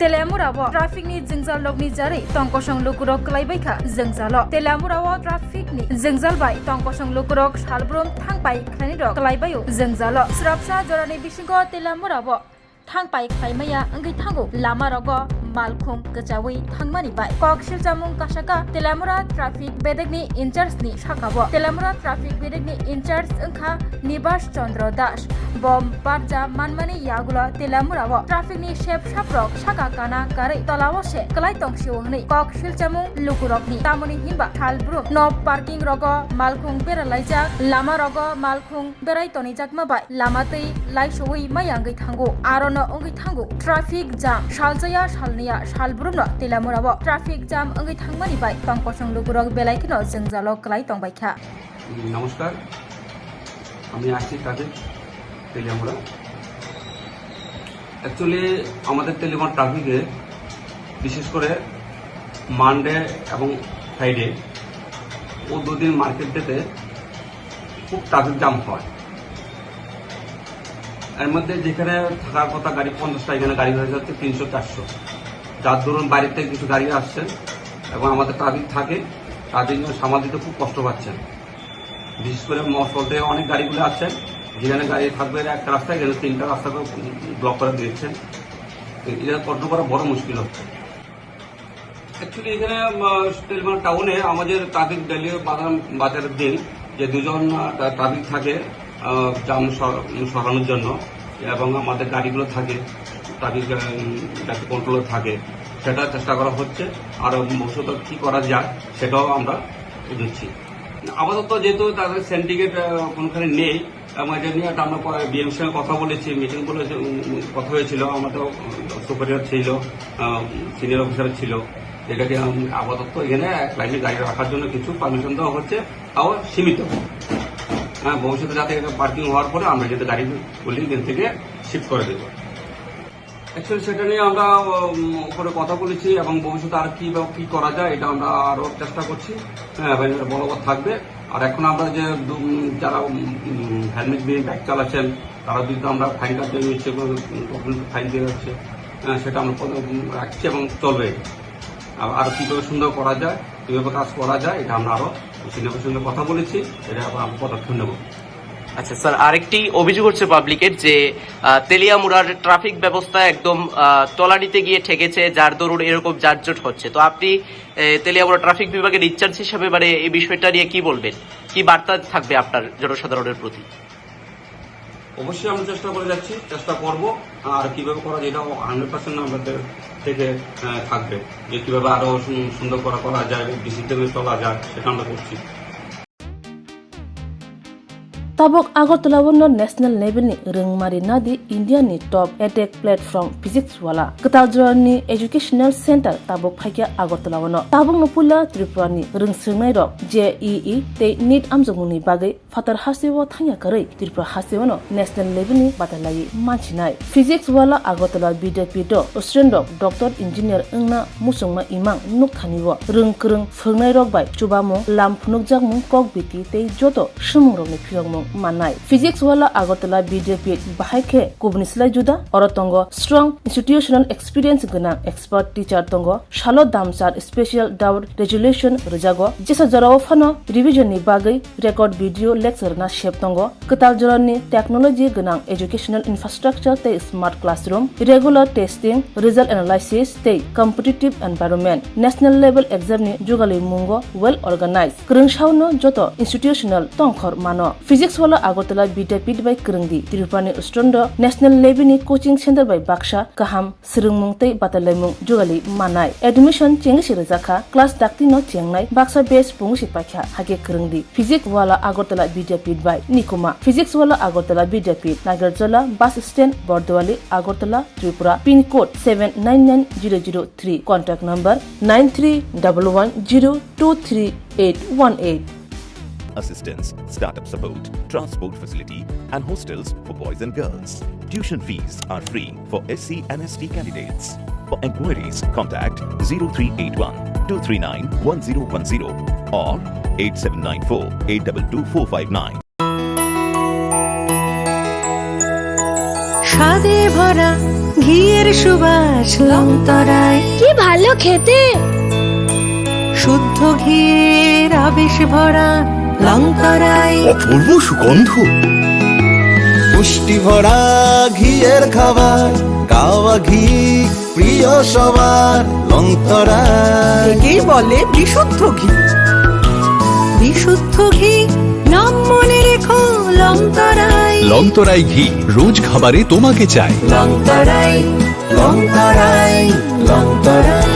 Telamurao traffic ni jengzal lokni jari tongkosong lukurok kelaibaika jengzalo Telamurao traffic ni jengzal bai tongkosong lukurok salbrum thangpai khlainirok kelaibayo jengzalo srapsa jorani bisingo Telamurao thangpai khlaimaya anggi thango lama rogo malkhung kecawi thangmani bai koksil jamung kasaka Telamura traffic bedegni incharge ni sakabo Telamura traffic bedegni incharge angkha Nibas Chandra Das bom barja manmani yagula Telamurao traffic ni shep shaprok saka kana kare talawo se kalai tongsiwngni koksil jamung lukurokni tamoni himba halbrum no parking rogo malkhung beralaijak lama rogo malkhung berai tonijakma bai lamatei laisoi mayangai thango arono ongai thango traffic jam saljaya salniya salbrumno Telamurao traffic jam ongai thangmani bai tongkosong lukurok belaikino jengjalo kalai tongbaikha নমস্কার আমি আসছি কাজে Teliamura actually আমাদের তেলিয়ামুড়া ট্রাফিকে বিশেষ করে Monday এবং Friday ও দুদিন market ডেতে খুব ট্রাফিক জ্যাম হয় এর মধ্যে যেখানে থাকার কথা গাড়ি 50টা এখানে গাড়ি হয়ে যাচ্ছে 300-400 যার ধরুন বাইরে থেকে কিছু গাড়ি আসছে এবং আমাদের ট্রাফিক থাকে তাদের জন্য সামাল দিতে খুব কষ্ট পাচ্ছেন বিশেষ করে মশল থেকে অনেক গাড়িগুলো আসছেন যেখানে গাড়ি থাকবে একটা রাস্তায় এখানে 3টা রাস্তাকে ব্লক করে দিয়েছেন এটা কন্ট্রোল করা বড় মুশকিল হচ্ছে অ্যাকচুয়ালি এখানে তেলিয়ামুড়া টাউনে আমাদের ট্রাফিক ডেলি বাজারের দিন যে দুজন ট্রাফিক থাকে জাম সরানোর জন্য এবং আমাদের গাড়িগুলো থাকে ট্রাফিক কন্ট্রোল থাকে সেটা চেষ্টা করা হচ্ছে আর ভবিষ্যতে কি করা যায় সেটাও আমরা দিচ্ছি আপাতত যেহেতু তাদের সিন্ডিকেট কোনখানে নেই এবং এটা নিয়ে আমরা বিএমসির সঙ্গে কথা বলেছি মিটিংগুলো কথা হয়েছিল আমাদের সুপারিয়র ছিল সিনিয়র অফিসার ছিল এটাকে আপাতত এখানে এক লাইনে গাড়ি রাখার জন্য কিছু পারমিশন দেওয়া হচ্ছে তাও সীমিত হ্যাঁ ভবিষ্যতে যাতে এটা পার্কিং হওয়ার পরে আমরা যাতে গাড়িগুলি এখান থেকে শিফট করে দেবো অ্যাকচুয়ালি সেটা নিয়ে আমরা উপরে কথা বলেছি এবং ভবিষ্যতে আর কি করা যায় এটা আমরা আরো চেষ্টা করছি হ্যাঁ বলবৎ থাকবে আর এখন আমরা যে যারা হেলমেট দিয়ে বাইক চালাচ্ছেন তারা যদি আমরা ফাইন কাটতে নিচ্ছে ফাইন দিয়ে যাচ্ছে সেটা আমরা রাখছি এবং চলবে আর কিভাবে সুন্দর করা যায় কিভাবে কাজ করা যায় এটা আমরা আরো সিনিয়রের সঙ্গে কথা বলেছি এটা আমরা পদক্ষেপ নেব আচ্ছা স্যার আরেকটি অভিযোগ হচ্ছে পাবলিকের যে তেলিয়ামুড়ার ট্রাফিক ব্যবস্থা একদম তলানিতে গিয়ে ঠেকেছে যার দরুন এরকম যানজট হচ্ছে তো আপনি তেলিয়ামুড়া ট্রাফিক বিভাগের ইনচার্জ হিসেবে মানে এই বিষয়টা নিয়ে কি বলবেন কি বার্তা থাকবে আপনার জনসাধারণের প্রতি অবশ্যই আমরা চেষ্টা করে যাচ্ছি চেষ্টা করব আর কিভাবে করা যায় এটাও 100% আমাদের থেকে থাকবে যে কিভাবে আরো সুন্দর করা যায় ডিসিপ্লিনে চলা যায় সেটা আমরা করছি Tabok Agartala wonno national level ni rengmari nadi India ni top edtech platform physics wala Kataljora ni educational center tabok phaikia Agartala wonno tabok no pula Tripura ni rengsirnai rok JEE te NEET amjongni bagai fatar hasiwo thangya karai Tripura hasiwono national level ni batalai manchinai physics wala Agartala BDP do student rok doctor engineer engna musongma imang nukthaniwo rengkreng phungnai rok bai chubamo lamphunuk jakmung kok biti te joto shumung rok ni phiyongmung manai physics wala Agartala BJP bahaike kubnislai juda orotongo strong institutional experience gana expert teacher tongo shalo damsar special doubt resolution rejago jesa jarao phano revision ni bagai record video lecture na shep tongo katal jorani technology gana educational infrastructure te smart classroom regular testing result analysis te competitive environment national level exam ni jugali mungo well organized krungshauno joto institutional tongkhor mano physics wala Agartala Bidapid by Krungdi Tirupani Ustrondo National Level ni coaching center by Baksha Kaham Sirungmung tei Batalemung Jugali Manai admission chengsi rejaka class dakti no chengnai Baksa base pungsi pakha hage Krungdi physics wala Agartala Bidapid by Nikuma physics wala Agartala Bidapid Nagarjala bus stand Bordwali Agartala Tripura pin code 799003 contact number 9311023818 assistance, startup support, transport facility, and hostels for boys and girls. Tuition fees are free for SC and ST candidates. For enquiries, contact 0381 239 1010 or 8794 822 459. স্বাদে ভরা ঘিয়ের সুবাস লংতরায়, কি ভালো খেতে। শুদ্ধ ঘিয়ের আবেশ ভরা লংতরায়, অপূর্ব সুগন্ধ, পুষ্টি ভরা ঘিয়ের খাবার, গাওয়া ঘি প্রিয় সবার লংতরায়। একেই বলে বিশুদ্ধ ঘি। বিশুদ্ধ ঘি নাম মনে রেখো লংতরায়। লংতরাই ঘি রোজ খাবারে তোমাকে চাই। লংতরায়, লংতরায়, লংতরায়।